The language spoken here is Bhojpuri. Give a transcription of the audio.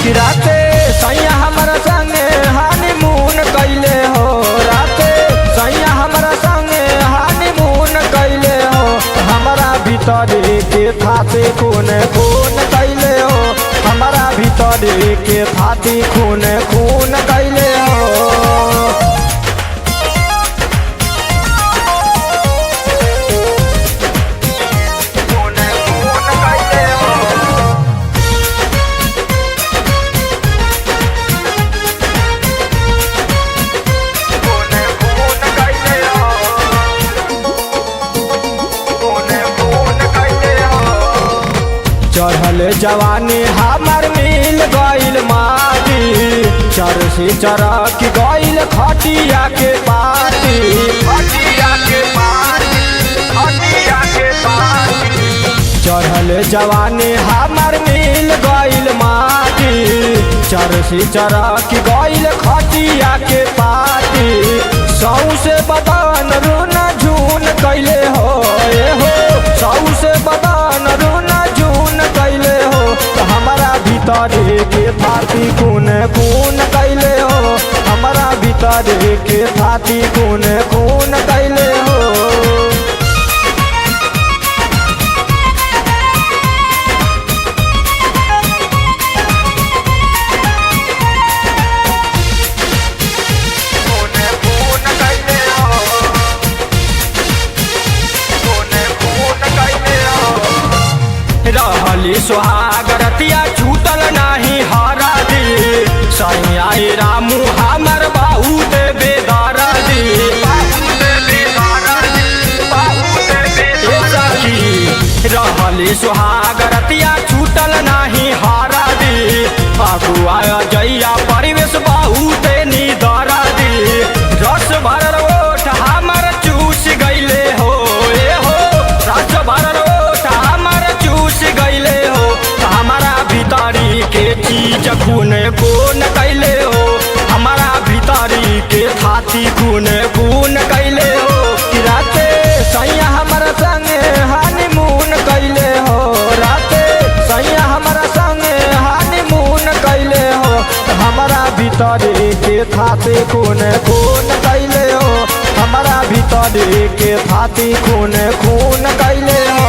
कि राते सैया हमारा संगे हनीमून कैले हो, राते सैया हमारा संगे हनीमून कैले हो। हमारा भीतर के थाती खून खून कैले हो, हमारा भीतर के थाती खून खून कैले हो। चढ़ल जवानी हमार मिल गईल माटी, चर से चरक गईल खटिया के पाटी, खटिया के पाटी, खटिया के पाटी। चढ़ल जवानी हमार मिल गईल माटी, चर से चरक गईल खटिया के पाटी। सौ से बदन रूना झून कैले हो, सौ से बदन रूना झून कैले हो। हमारा भीतर के थाती खून खून कैले हो, हमारा भीतर के थाती खून खून कैले हो। रहली सुहागरतिया छूटल नाही हरा दी, सैया रामू हमर बहुत बेदारा दी, रहली सुहागरतिया छूटल नाही हरा दी। अगुआ जैया परिवेश बहुत निदारा दी, रस भरल ओठ हमर चूस गईले हो, रस भरल ओठ हमर चूस गईले हो। हमारा भीतरी के चीज खून खून कैले हो, हमारा भीतरी के थाती खून खून कैले हो। कि राते सैया हमारा संगे हनीमून कैले हो, राते सैया हमारा संगे हनीमून कैले हो। हमारा भीतरी के थाती खून खून कैले हो, हमारा भीतरी के थाती खून खून कैले हो।